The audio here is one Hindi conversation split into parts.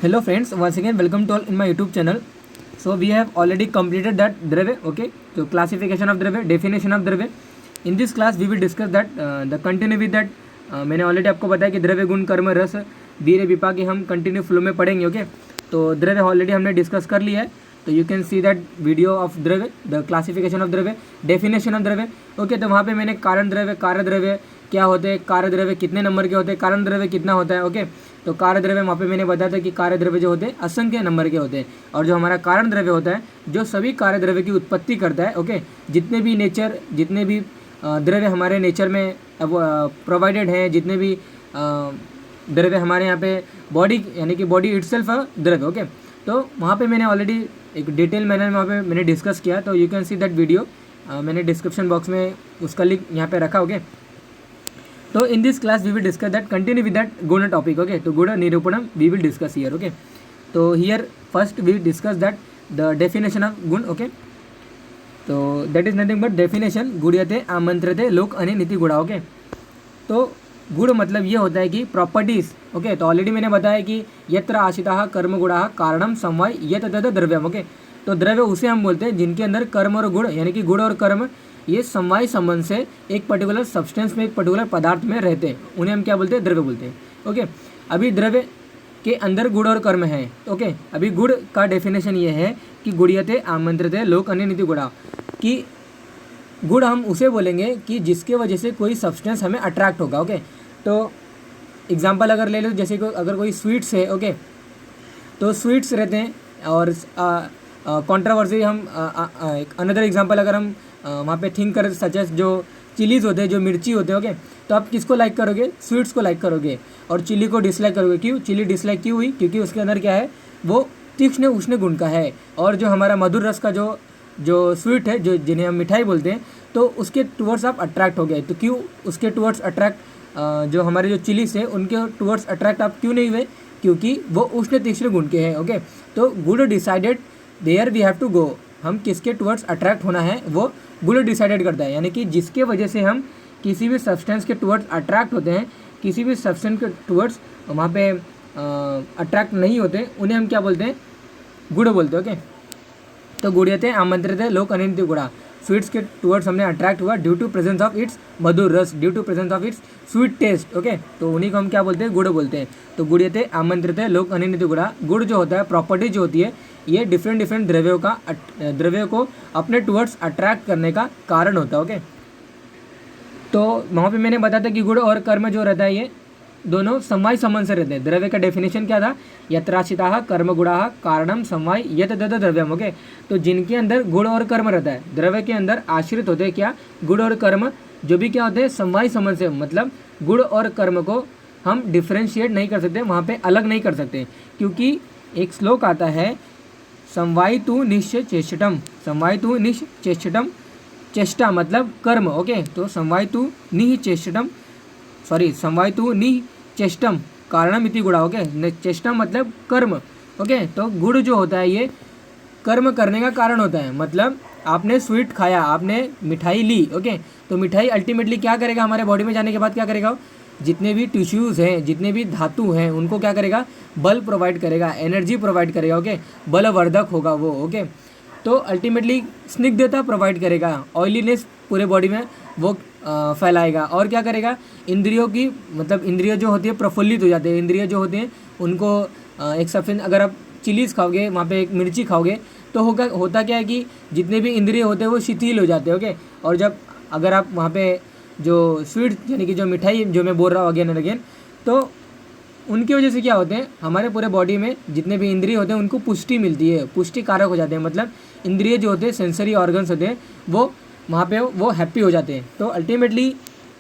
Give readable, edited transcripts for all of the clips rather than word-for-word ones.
Hello friends, once again welcome to all in my YouTube channel. So we have already completed that Dravya, okay. So classification of Dravya, definition of Dravya. In this class we will discuss that the continue with that. मैंने ऑलरेडी आपको बताया कि द्रव्य गुण कर्म रस वीर्य विपाक हम कंटिन्यू फ्लो में पढ़ेंगे, ओके. तो द्रव्य ऑलरेडी हमने डिस्कस कर लिया है. तो you can see that video of द्रव्य, द क्लासिफिकेशन ऑफ द्रव्य, डेफिनेशन ऑफ द्रव्य, ओके. तो वहाँ पे मैंने कारण द्रव्य, कार्य द्रव्य क्या होते हैं, कार्य द्रव्य कितने नंबर के होते हैं, कारण द्रव्य कितना होता है, ओके. तो कार्य द्रव्य वहाँ पे मैंने बताया था कि कार्य द्रव्य जो होते हैं असंख्य नंबर के होते हैं, और जो हमारा कारण द्रव्य होता है जो सभी कार्य द्रव्य की उत्पत्ति करता है, ओके. जितने भी द्रव्य हमारे नेचर में प्रोवाइडेड हैं, जितने भी द्रव्य हमारे यहाँ पे बॉडी यानी कि बॉडी इटसेल्फ द्रव्य, ओके. तो वहाँ पे मैंने ऑलरेडी एक डिटेल मैनर में वहाँ पे मैंने डिस्कस किया. तो you can see that video, मैंने डिस्क्रिप्शन बॉक्स में उसका लिंक यहाँ पे रखा, ओके. तो in this class we will discuss that continue with that गुण टॉपिक, ओके. तो गुण निरूपणम we will discuss here, okay. तो here first we discuss that the definition of गुण, ओके. तो that is nothing but definition गुण्यते आमंत्रिते लोक आणि नीति गुणा, ओके. तो गुण मतलब ये होता है कि प्रॉपर्टीज, ओके. तो ऑलरेडी मैंने बताया कि यत्र आशिता कर्म गुणा कारणम समवाय यत तद द्रव्यम, ओके. तो द्रव्य उसे हम बोलते हैं जिनके अंदर कर्म और गुण यानी कि गुण और कर्म ये समवाय संबंध से एक पर्टिकुलर सब्सटेंस में, एक पर्टिकुलर पदार्थ में रहते हैं, उन्हें हम क्या बोलते हैं, द्रव्य बोलते हैं, ओके. अभी द्रव्य के अंदर गुण और कर्म है, ओके. अभी गुण का डेफिनेशन ये है कि गुण्यते आमंत्रिते लोक अन्य नीति गुणा, कि गुण हम उसे बोलेंगे कि जिसके वजह से कोई सब्सटेंस हमें अट्रैक्ट होगा, ओके. तो एग्जांपल अगर ले लो, जैसे अगर कोई स्वीट्स है, ओके. तो स्वीट्स रहते हैं, और कंट्रोवर्सी हम अनदर एग्जांपल अगर हम वहाँ पे थिंक करें सच एज जो चिलीज़ होते हैं, जो मिर्ची होते हैं, ओके. तो आप किसको लाइक करोगे, स्वीट्स को लाइक करोगे, और चिली को डिसलाइक करोगे. क्यों चिली डिसलाइक क्यों हुई, क्योंकि उसके अंदर क्या है, वो तीक्ष्ण उष्ण गुण का है. और जो हमारा मधुर रस का जो स्वीट है, जो जिन्हें हम मिठाई बोलते हैं, तो उसके टूवर्ड्स आप अट्रैक्ट हो गए. तो क्यों उसके टूवर्ड्स अट्रैक्ट, जो हमारे जो चिलीज है उनके टूवर्ड्स अट्रैक्ट आप क्यों नहीं हुए, क्योंकि वो उष्ण तीक्ष्ण गुण के हैं, ओके. तो गुण decided there we have to go, हम किसके टूवर्ड्स अट्रैक्ट होना है वो गुण डिसाइडेड करता है. यानी कि जिसके वजह से हम किसी भी सब्सटेंस के टूवर्ड्स अट्रैक्ट होते हैं, किसी भी सब्सटेंस के टूवर्ड्स वहाँ पे अट्रैक्ट नहीं होते, उन्हें हम क्या बोलते हैं, गुण बोलते हैं, ओके. तो गुण्यते आमंत्रित लोक अनित्य गुणा, स्वीट्स के टूवर्ड्स हमने अट्रैक्ट हुआ due to presence of its मधुर रस, due to presence of its sweet taste, okay. तो उन्हीं को हम क्या बोलते हैं, गुण बोलते हैं. तो गुण्यते आमंत्रित लोक अनित्य गुणा, गुण जो होता है, प्रॉपर्टी जो होती है, ये डिफरेंट द्रव्यों को अपने टूवर्ड्स अट्रैक्ट करने का कारण होता है, ओके. तो वहाँ पे मैंने बताया था कि गुण और कर्म जो रहता है ये दोनों समवाय संबंध से रहते हैं. द्रव्य का डेफिनेशन क्या था, यत्राशिता कर्म गुणा कारणम समवाय यत तद द्रव्यम, ओके. तो जिनके अंदर गुण और कर्म रहता है, द्रव्य के अंदर आश्रित होते हैं क्या, गुण और कर्म, जो भी क्या होते हैं, समवाय संबंध से. मतलब गुण और कर्म को हम डिफ्रेंशिएट नहीं कर सकते, वहाँ पे अलग नहीं कर सकते, क्योंकि एक श्लोक आता है, समवायितु निश्चेष्टम, समवायितु निश्चेष्टम, चेष्टा मतलब कर्म, ओके. तो समवायितु निश्चेष्टम, समवायितु निश्चेष्टम कारणम इति गुणा, ओके. चेष्टा मतलब कर्म, ओके. तो गुण जो होता है ये कर्म करने का कारण होता है. मतलब आपने स्वीट खाया, आपने मिठाई ली, ओके. तो मिठाई अल्टीमेटली क्या करेगा, हमारे बॉडी में जाने के बाद क्या करेगा, जितने भी टिश्यूज़ हैं, जितने भी धातु हैं, उनको क्या करेगा, बल प्रोवाइड करेगा, एनर्जी प्रोवाइड करेगा, ओके. बलवर्धक होगा वो, ओके. तो अल्टीमेटली स्निग्धता प्रोवाइड करेगा, ऑयलीनेस पूरे बॉडी में वो फैलाएगा. और क्या करेगा, इंद्रियों की, मतलब इंद्रिय जो होती है प्रफुल्लित हो जाते हैं. इंद्रिय जो होते हैं उनको एक सफेद, अगर आप चिलीज़ खाओगे, वहाँ पे एक मिर्ची खाओगे, तो होता क्या है कि जितने भी इंद्रिय होते हैं वो शिथिल हो जाते हैं, ओके. और जब अगर आप वहाँ पे जो स्वीट यानी कि जो मिठाई जो मैं बोल रहा हूँ अगेन एंड अगेन, तो उनकी वजह से क्या होते हैं, हमारे पूरे बॉडी में जितने भी इंद्रिय होते हैं उनको पुष्टि मिलती है, पुष्टि कारक हो जाते हैं. मतलब इंद्रिय जो होते हैं, सेंसरी ऑर्गन्स होते हैं, वो वहाँ पे वो हैप्पी हो जाते हैं. तो अल्टीमेटली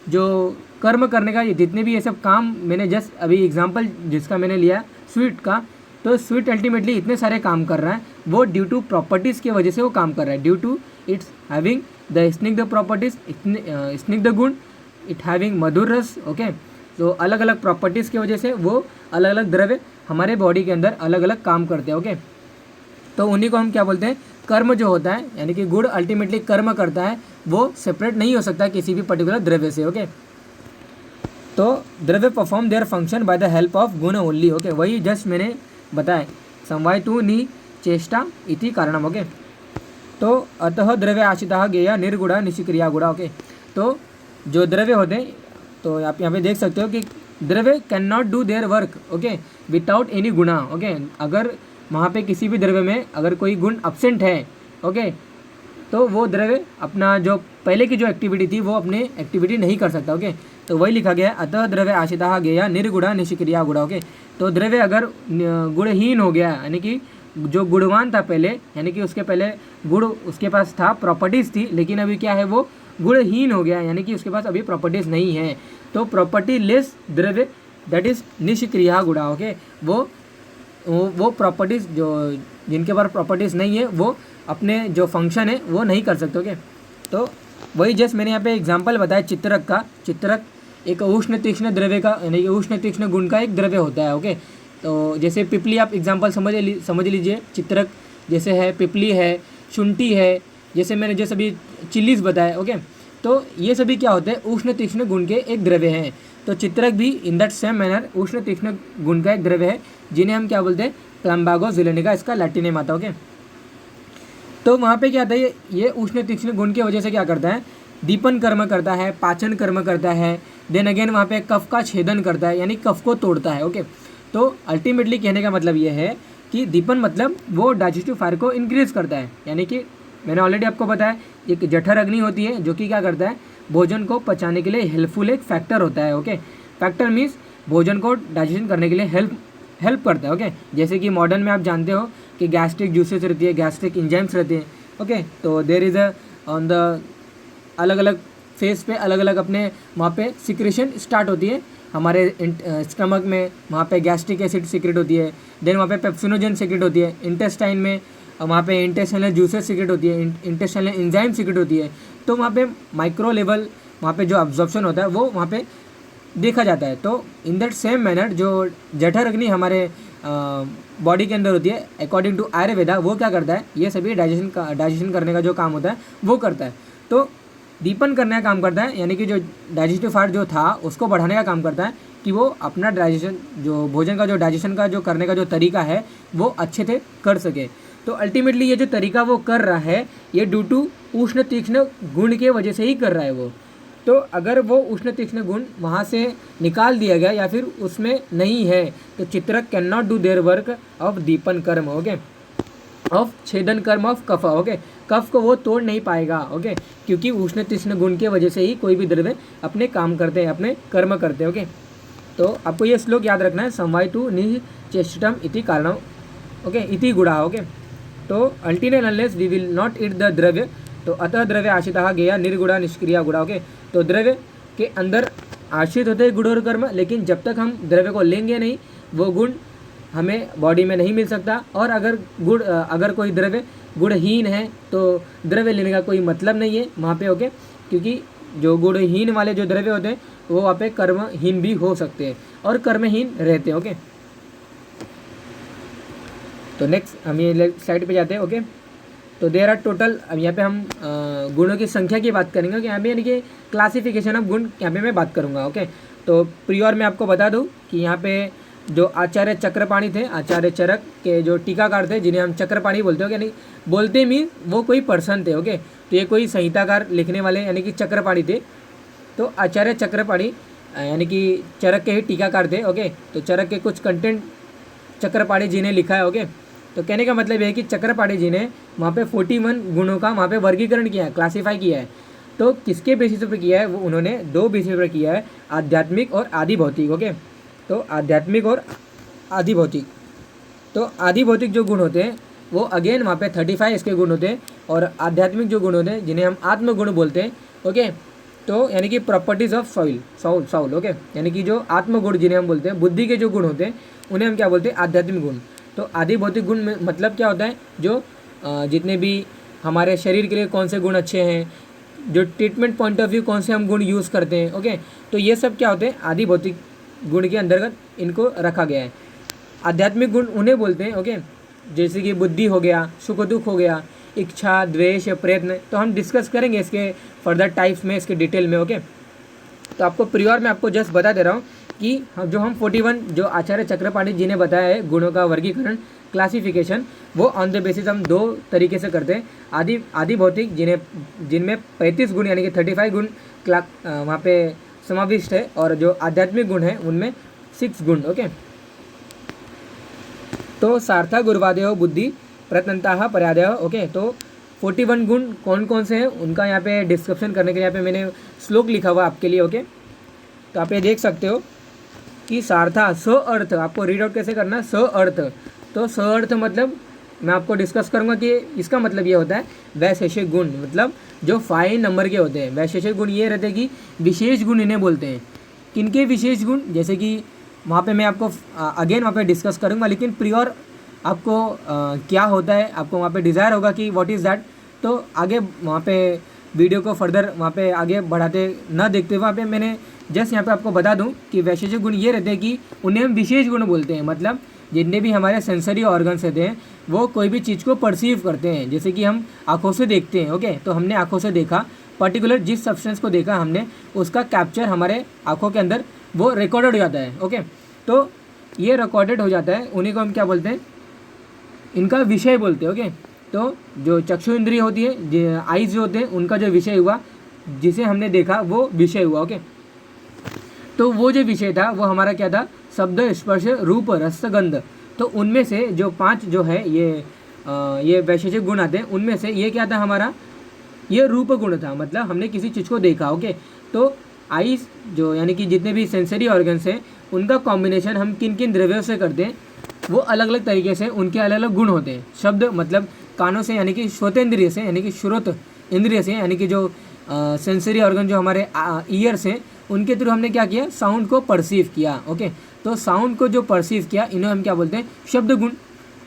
जो कर्म करने का ये जितने भी ये सब काम, मैंने जस्ट अभी एग्जांपल जिसका मैंने लिया स्वीट का, तो स्वीट अल्टीमेटली इतने सारे काम कर रहा है, वो ड्यू टू प्रॉपर्टीज़ की वजह से वो काम कर रहा है, due to its having the स्निग्ध प्रॉपर्टीज, स्निग्ध गुण, इट हैविंग मधुर रस, ओके. तो अलग अलग प्रॉपर्टीज़ की वजह से वो अलग अलग द्रव्य हमारे बॉडी के अंदर अलग अलग काम करते हैं, ओके. तो उन्हीं को हम क्या बोलते हैं, कर्म जो होता है, यानी कि गुण अल्टीमेटली कर्म करता है, वो सेपरेट नहीं हो सकता किसी भी पर्टिकुलर द्रव्य से, ओके. तो द्रव्य perform their function by the help of गुण ओनली, ओके. वही जस्ट मैंने बताए समवाय टू नि चेष्टा इति कारणम। ओके, तो अतः द्रव्य आश्रिता गेया निर्गुणा निष्क्रिया गुणा। ओके, तो जो द्रव्य होते हैं, तो आप यहाँ पे देख सकते हो कि द्रव्य can not do their work okay without any गुणा। ओके, अगर वहाँ पे किसी भी द्रव्य में अगर कोई गुण अब्सेंट है ओके, तो वो द्रव्य अपना जो पहले की जो एक्टिविटी थी वो अपनी एक्टिविटी नहीं कर सकता। ओके, तो वही लिखा गया है अतः द्रव्य आश्रिता गेया निर्गुणा निष्क्रिया गुणा। ओके, तो द्रव्य अगर गुणहीन हो गया, यानी कि जो गुणवान था पहले, यानी कि उसके पहले गुण उसके पास था, प्रॉपर्टीज़ थी, लेकिन अभी क्या है वो गुणहीन हो गया, यानी कि उसके पास अभी प्रॉपर्टीज़ नहीं है। तो प्रॉपर्टी लेस द्रव्य दैट इज निष्क्रिया गुणा। ओके, वो प्रॉपर्टीज़ जो जिनके पास प्रॉपर्टीज़ नहीं है वो अपने जो फंक्शन है वो नहीं कर सकते। ओके, तो वही जस्ट मैंने यहाँ पे एग्जांपल बताया चित्रक का। चित्रक एक उष्ण तीक्ष्ण द्रव्य का, यानी कि उष्ण तीक्ष्ण गुण का एक द्रव्य होता है। ओके, तो जैसे पिपली आप एग्जांपल समझ लीजिए, चित्रक जैसे है, पिपली है, शुंठी है, जैसे मैंने जो सभी चिल्लीज बताया। ओके, तो ये सभी क्या होते हैं, उष्ण तीक्ष्ण गुण के एक द्रव्य हैं। तो चित्रक भी इन दैट सेम मैनर उष्ण तीक्ष्ण गुण का एक द्रव्य है, जिन्हें हम क्या बोलते हैं, प्लम्बागो जिलेनिका, इसका लैटिन नेम आता है। ओके, तो वहाँ पे क्या आता है, ये उष्ण तीक्ष्ण गुण की वजह से क्या करता है, दीपन कर्म करता है, पाचन कर्म करता है, देन अगेन वहाँ पे कफ का छेदन करता है, यानी कफ को तोड़ता है। ओके, तो अल्टीमेटली कहने का मतलब ये है कि दीपन मतलब वो डाइजेस्टिव फायर को इंक्रीज करता है, यानी कि मैंने ऑलरेडी आपको बताया एक जठर अग्नि होती है जो कि क्या करता है, भोजन को पचाने के लिए हेल्पफुल एक फैक्टर होता है। ओके, फैक्टर मीन्स भोजन को डाइजेशन करने के लिए हेल्प करता है। ओके, जैसे कि मॉडर्न में आप जानते हो कि गैस्ट्रिक जूसेस रहती है, गैस्ट्रिक इंजाइम्स रहते हैं। ओके, तो there is a on the अलग अलग फेस पे अलग अलग अपने वहाँ पे सिक्रेशन स्टार्ट होती है हमारे स्टमक में, वहाँ पे गैस्ट्रिक एसिड सीक्रेट होती है, देन वहाँ पे पेप्सिनोजन सीक्रेट होती है, इंटेस्टाइन में वहाँ पे इंटेस्टाइनल जूसेस सीक्रेट होती है, इंटेस्टाइनल एंजाइम सीक्रेट होती है। तो वहाँ पे माइक्रो लेवल वहाँ पे जो अब्जॉर्प्शन होता है वो वहाँ पे देखा जाता है। तो इन दैट सेम मैनर जो जठर अग्नि हमारे बॉडी के अंदर होती है, अकॉर्डिंग टू आयुर्वेदा, वो क्या करता है, ये सभी डाइजेशन करने का जो काम होता है वो करता है। तो दीपन करने का काम करता है, यानी कि जो डाइजेस्टिव फायर जो था उसको बढ़ाने का काम करता है कि वो अपना डाइजेशन, जो भोजन का जो डाइजेशन का जो करने का जो तरीका है वो अच्छे से कर सके। तो अल्टीमेटली ये जो तरीका वो कर रहा है ये ड्यू टू उष्ण तीक्ष्ण गुण के वजह से ही कर रहा है वो। तो अगर वो उष्ण तीक्ष्ण गुण वहाँ से निकाल दिया गया या फिर उसमें नहीं है तो चित्रक can not do their work of दीपन कर्म। ओके, ऑफ छेदन कर्म ऑफ कफ। ओके, कफ को वो तोड़ नहीं पाएगा। ओके, क्योंकि उष्ण तीक्ष्ण गुण के वजह से ही कोई भी द्रव्य अपने काम करते हैं, अपने कर्म करते हैं। ओके, तो आपको ये श्लोक याद रखना है, समवाय टू निश्चेष्टम इति कारणम। ओके, इति गुणा। ओके, तो ultimate unless we will not eat the द्रव्य, तो अतः द्रव्य आश्रिता गेया निर्गुणा निष्क्रिया गुणा। ओके, तो द्रव्य के अंदर आश्रित होते हैं गुण और कर्म, लेकिन जब तक हम द्रव्य को लेंगे नहीं वो गुण हमें बॉडी में नहीं मिल सकता। और अगर कोई द्रव्य गुणहीन है तो द्रव्य लेने का कोई मतलब नहीं है वहाँ पे। ओके, क्योंकि जो गुणहीन वाले जो द्रव्य होते हैं वो वहाँ पे कर्महीन भी हो सकते हैं और कर्महीन रहते हैं। ओके, तो नेक्स्ट हम ये स्लाइड पे जाते हैं। ओके, तो देर आर टोटल, अब यहाँ पे हम गुणों की संख्या की बात करेंगे। ओके, यहाँ पे यानी कि क्लासिफिकेशन ऑफ गुण यहाँ पे मैं बात करूँगा। ओके, तो प्रियोर में आपको बता दूँ कि यहाँ पे जो आचार्य चक्रपाणी थे, आचार्य चरक के जो टीकाकार थे जिन्हें हम चक्रपाणी बोलते हो, यानी बोलते मीन वो कोई पर्सन थे। ओके, तो ये कोई संहिताकार लिखने वाले यानी कि चक्रपाणी थे। तो आचार्य चक्रपाणी यानी कि चरक के ही टीकाकार थे। ओके, तो चरक के कुछ कंटेंट चक्रपाणी जी ने लिखा है। ओके, तो कहने का मतलब ये है कि चक्रपाणी जी ने वहाँ पे 41 गुणों का वहाँ पे वर्गीकरण किया है, क्लासीफाई किया है। तो किसके बेसिस पर किया है, वो उन्होंने 2 बेसिस पर किया है, आध्यात्मिक और आदि भौतिक। ओके, तो आध्यात्मिक और आदि भौतिक। तो आदि भौतिक जो गुण होते हैं वो अगेन वहाँ पे 35 इसके गुण होते हैं, और आध्यात्मिक जो गुण होते हैं जिन्हें हम आत्मगुण बोलते हैं। ओके, तो यानी कि प्रॉपर्टीज़ ऑफ साउल। ओके, यानी कि जो आत्मगुण जिन्हें हम बोलते हैं, बुद्धि के जो गुण होते हैं उन्हें हम क्या बोलते हैं, आध्यात्मिक गुण। तो आदि भौतिक गुण में मतलब क्या होता है, जो जितने भी हमारे शरीर के लिए कौन से गुण अच्छे हैं, जो ट्रीटमेंट पॉइंट ऑफ व्यू कौन से हम गुण यूज़ करते हैं। ओके, तो ये सब क्या होते हैं, आदि भौतिक गुण के अंतर्गत इनको रखा गया है। आध्यात्मिक गुण उन्हें बोलते हैं। ओके, जैसे कि बुद्धि हो गया, सुख दुख हो गया, इच्छा, द्वेष, प्रयत्न। तो हम डिस्कस करेंगे इसके फर्दर टाइप्स में, इसके डिटेल में। ओके, तो आपको प्रियोर में आपको जस्ट बता दे रहा हूँ कि हम 41 जो आचार्य चक्रपाणी जी ने बताया है गुणों का वर्गीकरण क्लासिफिकेशन, वो ऑन द बेसिस हम 2 तरीके से करते हैं। आदि भौतिक जिनमें 35 गुण यानी कि 35 गुण वहाँ पे समाविष्ट है, और जो आध्यात्मिक गुण है उनमें 6 गुण। ओके, तो सार्था गुरुवादेह बुद्धि प्रत्यंता पर्यादय। ओके, तो 41 गुण कौन कौन से हैं उनका यहाँ पे डिस्क्रिप्शन करने के लिए यहाँ पे मैंने श्लोक लिखा हुआ आपके लिए। ओके, तो आप ये देख सकते हो कि सार्था स अर्थ, आपको रीड आउट कैसे करना है, स अर्थ। तो स अर्थ मतलब मैं आपको डिस्कस करूँगा कि इसका मतलब ये होता है वैशेषिक गुण, मतलब जो 5 नंबर के होते हैं। वैशेषिक गुण ये रहते हैं कि विशेष गुण इन्हें बोलते हैं। किनके विशेष गुण, जैसे कि वहाँ पे मैं आपको अगेन वहाँ पे डिस्कस करूँगा, लेकिन प्रियोर आपको क्या होता है आपको वहाँ पे डिज़ायर होगा कि व्हाट इज़ दैट, तो आगे वहाँ पे वीडियो को फर्दर वहाँ पे आगे बढ़ाते ना देखते हुए वहाँ पे मैंने जस्ट यहाँ पे आपको बता दूँ कि वैशेषिक गुण ये रहते हैं कि उन्हें हम विशेष गुण बोलते हैं। मतलब जितने भी हमारे सेंसरी ऑर्गन्स रहते हैं वो कोई भी चीज़ को परसीव करते हैं, जैसे कि हम आँखों से देखते हैं। ओके, तो हमने आँखों से देखा, पर्टिकुलर जिस सब्सटेंस को देखा हमने उसका कैप्चर हमारे आँखों के अंदर वो रिकॉर्डेड हो जाता है। ओके, तो ये रिकॉर्डेड हो जाता है, उन्हीं को हम क्या बोलते हैं, इनका विषय बोलते हैं। ओके, तो जो चक्षु इंद्रिय होती है, आइज जो होते हैं, उनका जो विषय हुआ, जिसे हमने देखा वो विषय हुआ। ओके, तो वो जो विषय था वो हमारा क्या था, शब्द स्पर्श रूप रस गंध। तो उनमें से जो 5 जो है ये वैशेषिक गुण आते हैं, उनमें से ये क्या था हमारा, ये रूप गुण था, मतलब हमने किसी चीज़ को देखा। ओके, तो आइज जो यानी कि जितने भी सेंसरी ऑर्गन्स हैं उनका कॉम्बिनेशन हम किन किन द्रव्यों से करते हैं, वो अलग अलग तरीके से उनके अलग अलग गुण होते हैं। शब्द मतलब कानों से यानी कि श्रोतेंद्रिय से, यानी कि श्रोत इंद्रिय से, यानी कि जो सेंसरी ऑर्गन जो हमारे ईयर्स हैं उनके थ्रू हमने क्या किया, साउंड को परसीव किया। ओके, तो साउंड को जो परसीव किया इन्हें हम क्या बोलते हैं, शब्द गुण।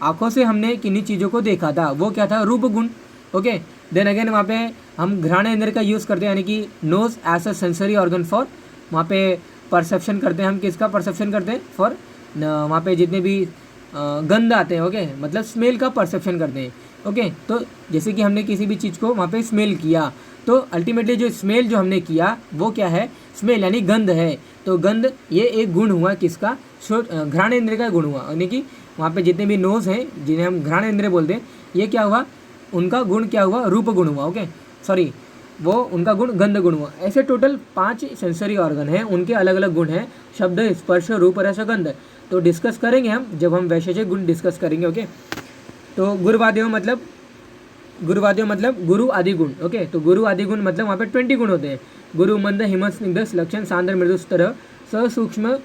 आँखों से हमने किन्हीं चीज़ों को देखा था, वो क्या था, रूप गुण। ओके, देन अगेन वहाँ पे हम घ्राणेंद्र का यूज़ करते हैं, यानी कि nose as a sensory organ for, वहाँ पे परसेप्शन करते हैं। हम किसका परसेप्शन करते हैं, फॉर वहाँ पे जितने भी गंध आते हैं। ओके, मतलब स्मेल का परसेप्शन करते हैं। ओके, तो जैसे कि हमने किसी भी चीज़ को वहाँ पे स्मेल किया, तो अल्टीमेटली जो स्मेल जो हमने किया वो क्या है, स्मेल यानी गंध है। तो गंध ये एक गुण हुआ किसका, घ्राणेंद्र का गुण हुआ, यानी कि वहाँ पे जितने भी नोज हैं जिन्हें हम घ्राणेंद्र बोलते हैं, ये क्या हुआ, उनका गुण क्या हुआ, रूप गुण हुआ। ओके, सॉरी, वो उनका गुण गंध गुण हुआ। ऐसे टोटल 5 सेंसरी ऑर्गन हैं, उनके अलग अलग गुण हैं, शब्द स्पर्श रूप रस गंध। तो डिस्कस करेंगे हम जब हम वैशेषिक गुण डिस्कस करेंगे। ओके, तो गुरुवादेव मतलब गुरु आदि गुण। ओके, तो गुरु आदि गुण मतलब वहाँ पे 20 गुण होते हैं। गुरु मंद हिमत स्निग्ध लक्षण सांद्र मृदुस्तर सूक्ष्म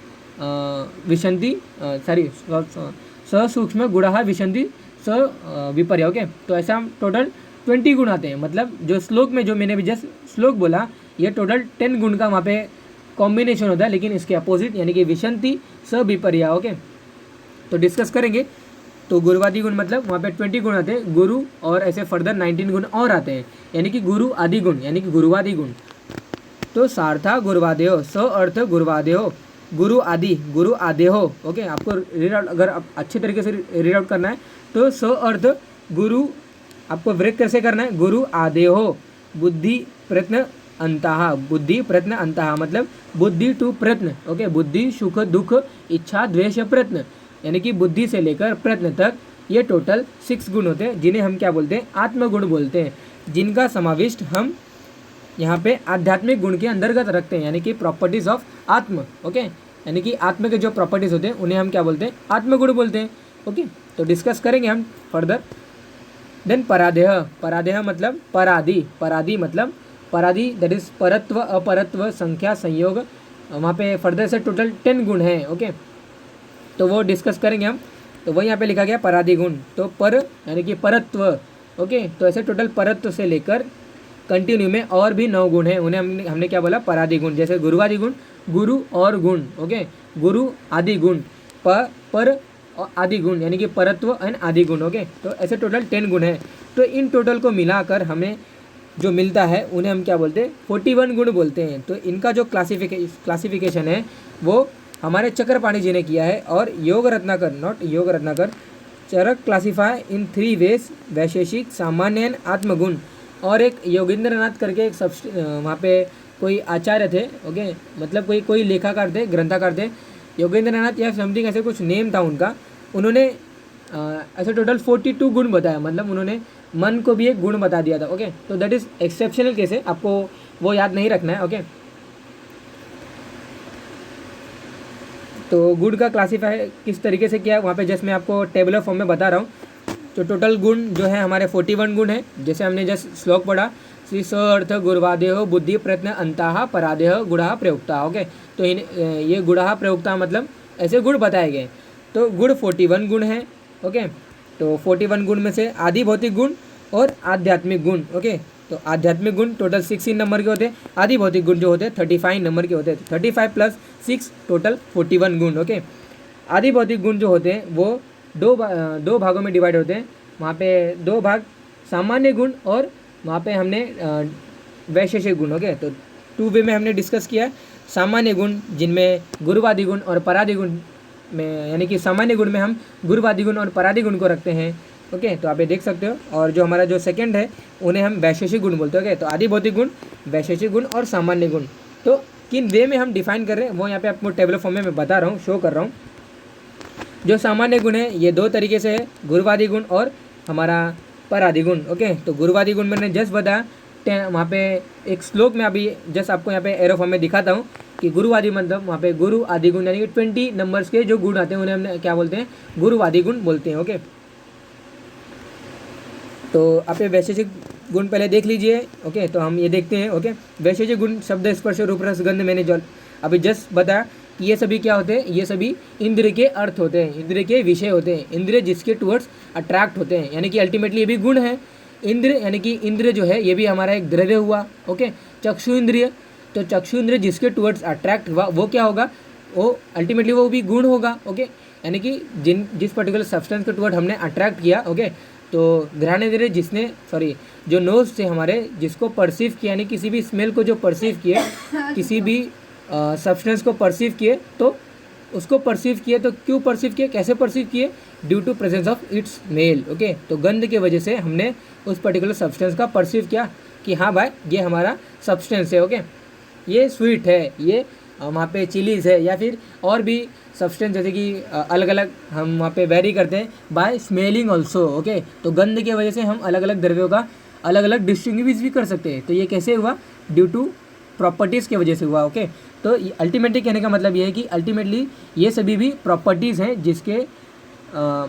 विशंति सूक्ष्म गुड़ा विशंति विपर्य। ओके, तो ऐसा हम टोटल 20 गुण आते हैं। मतलब जो श्लोक में जो मैंने भी जस्ट श्लोक बोला, ये टोटल 10 गुण का वहाँ पे कॉम्बिनेशन होता है, लेकिन इसके अपोजिट यानी कि विशंति विपर्य। ओके, तो डिस्कस करेंगे। तो गुरुवादी गुण मतलब वहाँ पे 20 गुण आते हैं, गुरु और ऐसे फर्दर 19 गुण और आते हैं, यानी कि गुरु आदि गुण यानी कि गुरुवादी गुण। तो सार्था गुरुवादेहो, स अर्थ गुरुवादेहो, गुरु आदेहो। ओके, आपको रीड आउट अगर आप अच्छे तरीके से रीड आउट करना है तो स अर्थ गुरु, आपको ब्रेक कैसे करना है, गुरु आदेहो बुद्धि प्रयत्न अंतः, बुद्धि प्रयत्न अंतः मतलब बुद्धि टू प्रयत्न। ओके, बुद्धि सुख दुख इच्छा द्वेष प्रयत्न, यानी कि बुद्धि से लेकर प्रयत्न तक ये टोटल 6 गुण होते हैं, जिन्हें हम क्या बोलते हैं, आत्मगुण बोलते हैं, जिनका समाविष्ट हम यहाँ पे आध्यात्मिक गुण के अंतर्गत रखते हैं, यानी कि प्रॉपर्टीज ऑफ आत्म। ओके, यानी कि आत्म के जो प्रॉपर्टीज होते हैं उन्हें हम क्या बोलते हैं, आत्मगुण बोलते हैं। ओके, तो डिस्कस करेंगे हम फर्दर। देन परादेह मतलब परादी मतलब परादी, दैट इज परत्व अपरत्व संख्या संयोग, वहाँ पे फर्दर से टोटल 10 गुण हैं। ओके, तो वो डिस्कस करेंगे हम। तो वही यहाँ पे लिखा गया परादि गुण, तो पर यानी कि परत्व। ओके, तो ऐसे टोटल परत्व से लेकर कंटिन्यू में और भी 9 गुण हैं, उन्हें हमने क्या बोला, परादि गुण। जैसे गुरुवादि गुण, गुरु और गुण। ओके, गुरु आदि गुण, पर आदि गुण यानी कि परत्व एंड आदि गुण। ओके, तो ऐसे टोटल 10 गुण हैं। तो इन टोटल को मिलाकर हमें जो मिलता है उन्हें हम क्या बोलते हैं, 41 गुण बोलते हैं। तो इनका जो क्लासिफिकेशन है वो हमारे चक्रपाणी जी ने किया है, और योग रत्नाकर, नॉट योग रत्नाकर, चरक क्लासीफाई इन 3 वेज, वैशेषिक, सामान्य एंड आत्मगुण। और एक योगेंद्र नाथ करके एक वहाँ पे कोई आचार्य थे, ओके, मतलब कोई लेखाकार थे, ग्रंथकार थे, योगेंद्रनाथ या समथिंग ऐसे कुछ नेम था उनका। उन्होंने ऐसे टोटल 42 गुण बताया, मतलब उन्होंने मन को भी एक गुण बता दिया था। ओके, तो दैट इज़ एक्सेप्शनल केस है, आपको वो याद नहीं रखना है। ओके, तो गुण का क्लासीफाई किस तरीके से किया है वहाँ पे जस्ट मैं आपको टेबलर फॉर्म में बता रहा हूँ। तो टोटल गुण जो है हमारे 41 गुण है, जैसे हमने जस्ट श्लोक पढ़ा, श्री स अर्थ गुणवादेह बुद्धि प्रयत्न अंताः परादेह गुणः प्रयुक्ता। ओके, तो ये गुणः प्रयुक्ता मतलब ऐसे गुण बताए गए। तो गुण 41 गुण है। ओके, तो 41 गुण में से आदि भौतिक गुण और आध्यात्मिक गुण। ओके, तो आध्यात्मिक गुण टोटल 16 नंबर के होते हैं, आदि भौतिक गुण जो होते हैं 35 नंबर के होते हैं। 35 प्लस 6 टोटल 41 गुण। ओके, आदि भौतिक गुण जो होते हैं वो दो भागों में डिवाइड होते हैं। वहाँ पे 2 भाग सामान्य गुण और वहाँ पे हमने वैशेषिक गुण। ओके, तो 2 वे में हमने डिस्कस किया सामान्य गुण, जिनमें गुरुवादी गुण और परादि गुण में, यानी कि सामान्य गुण में हम गुरुवादी गुण और परादि गुण को रखते हैं। ओके, तो आप ये देख सकते हो। और जो हमारा जो सेकंड है उन्हें हम वैशेषिक गुण बोलते हैं। ओके, तो आदि भौतिक गुण, वैशेषिक गुण और सामान्य गुण, तो किन वे में हम डिफाइन कर रहे हैं वो यहाँ पे आपको टेबल फॉर्म में मैं बता रहा हूँ, शो कर रहा हूँ। जो सामान्य गुण है ये 2 तरीके से है, गुरुवादी गुण और हमारा परादि गुण। ओके, तो गुरुवादी गुण मैंने जस्ट बताया, वहाँ पे एक श्लोक में अभी जस्ट आपको यहाँ पे एरो फॉर्म में दिखाता हूँ कि गुरुवादी मतलब वहाँ पे गुरु आदि गुण, यानी कि 20 नंबर्स के जो गुण आते हैं उन्हें हमने क्या बोलते हैं, गुरुवादी गुण बोलते हैं। ओके, तो आप ये वैशेषिक गुण पहले देख लीजिए। ओके, तो हम ये देखते हैं। ओके, वैशेषिक गुण शब्द स्पर्श रूप रस गंध मैंने जो अभी जस्ट बताया कि ये सभी क्या होते हैं, ये सभी इंद्र के अर्थ होते हैं, इंद्र के विषय होते हैं, इंद्र जिसके टुवर्ड्स अट्रैक्ट होते हैं, यानी कि अल्टीमेटली ये भी गुण है। इंद्र यानी कि इंद्र जो है ये भी हमारा एक द्रव्य हुआ। ओके, चक्षु इंद्रिय, तो चक्षु इंद्रिय जिसके टुवर्ड्स अट्रैक्ट हुआ वो क्या होगा, वो अल्टीमेटली वो भी गुण होगा। ओके, यानी कि जिस पर्टिकुलर सब्सटेंस के टुवर्ड हमने अट्रैक्ट किया। ओके, तो घ्राणेंद्रिय जो नोज से हमारे जिसको परसीव किया, यानी किसी भी स्मेल को जो परसीव किए, किसी भी सब्सटेंस को परसीव किए, तो उसको परसीव किए, तो क्यों परसीव किए, कैसे परसीव किए, due to presence of its smell. Okay, तो गंध की वजह से हमने उस पर्टिकुलर सब्सटेंस का परसीव किया कि हाँ भाई ये हमारा सब्सटेंस है। ओके, ये स्वीट है, ये वहाँ पे चिलीज़ है, या फिर और भी सब्सटेंस जैसे कि अलग अलग हम वहाँ पे वेरी करते हैं बाय स्मेलिंग ऑल्सो। ओके, तो गंध की वजह से हम अलग अलग द्रव्यों का अलग अलग डिस्टिंग्विश भी कर सकते हैं। तो ये कैसे हुआ, ड्यू टू प्रॉपर्टीज़ की वजह से हुआ। ओके, तो अल्टीमेटली कहने का मतलब ये है कि अल्टीमेटली ये सभी भी प्रॉपर्टीज़ हैं जिसके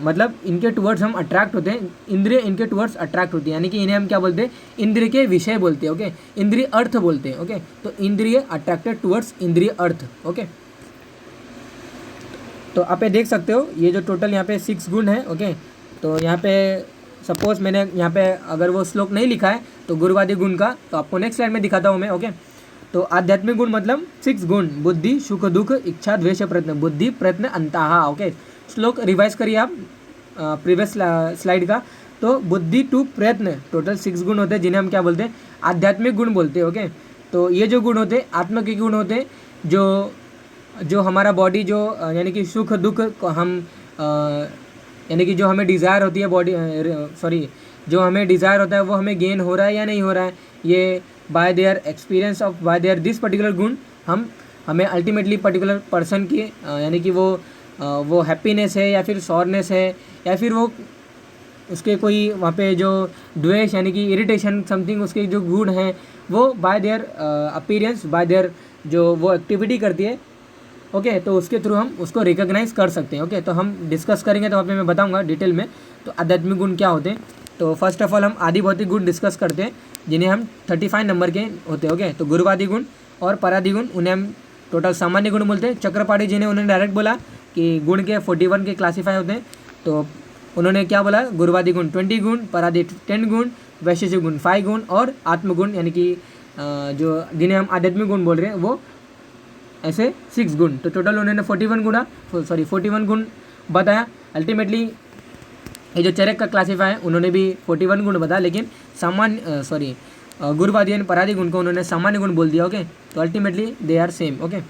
मतलब इनके टुवर्ड्स हम अट्रैक्ट होते हैं, इंद्रिय इनके टुवर्ड्स अट्रैक्ट होती है, यानी कि इन्हें हम क्या बोलते हैं, इंद्रिय के विषय बोलते हैं। ओके, इंद्रिय अर्थ बोलते हैं। ओके, तो इंद्रिय अट्रैक्टेड टुवर्ड्स इंद्रिय अर्थ। ओके, तो आप ये देख सकते हो ये जो टोटल यहाँ पे 6 गुण है। ओके, तो यहाँ पे सपोज मैंने यहाँ पे अगर वो श्लोक नहीं लिखा है तो गुरुवादी गुण का, तो आपको नेक्स्ट स्लाइड में दिखाता हूँ मैं। ओके, तो आध्यात्मिक गुण मतलब 6 गुण, बुद्धि सुख दुख इच्छा द्वेष प्रयत्न, बुद्धि प्रयत्न अंताः। ओके, श्लोक रिवाइज करिए आप प्रीवियस स्लाइड का। तो बुद्धि टू प्रयत्न टोटल 6 गुण होते हैं जिन्हें हम क्या बोलते हैं, आध्यात्मिक गुण बोलते हैं। ओके, तो ये जो गुण होते हैं आत्मा के गुण होते हैं, जो हमारा बॉडी जो यानी कि सुख दुख को हम यानी कि जो हमें डिज़ायर होती है बॉडी जो हमें डिज़ायर होता है वो हमें गेन हो रहा है या नहीं हो रहा है, ये bye their experience of bye there this particular गुण हमें अल्टीमेटली पर्टिकुलर पर्सन की यानी कि वो हैप्पीनेस है या फिर सॉरनेस है या फिर वो उसके कोई वहाँ पे जो द्वेष यानी कि इरिटेशन समथिंग उसके जो गुण हैं वो bye there appearance bye there जो वो एक्टिविटी करती है। ओके, तो उसके थ्रू हम उसको रिकॉग्नाइज कर सकते हैं। ओके, तो हम डिस्कस करेंगे तो वहाँ पे मैं बताऊंगा डिटेल में तो आध्यात्मिक गुण क्या होते हैं। तो फर्स्ट ऑफ ऑल हम आदि भौतिक गुण डिस्कस करते हैं जिन्हें हम 35 नंबर के होते हैं। ओके, तो गुरुवादी गुण और परादि गुण उन्हें हम टोटल सामान्य गुण बोलते हैं। चक्रपाणी जी ने उन्होंने डायरेक्ट बोला कि गुण के 41 के क्लासीफाई होते हैं, तो उन्होंने क्या बोला, गुरुवादी गुण 20 गुण, परादि 10 गुण, वैशेषिक गुण 5 गुण और आत्मगुण यानी कि जो जिन्हें हम आध्यात्मिक गुण बोल रहे हैं वो ऐसे 6 गुण। तो टोटल उन्होंने 41 गुण बताया। अल्टीमेटली ये जो चरक का क्लासीफाई है उन्होंने भी 41 गुण बताया, लेकिन गुरुवादी एंड परादि गुण को उन्होंने सामान्य गुण बोल दिया। ओके, तो ultimately they are same. Okay.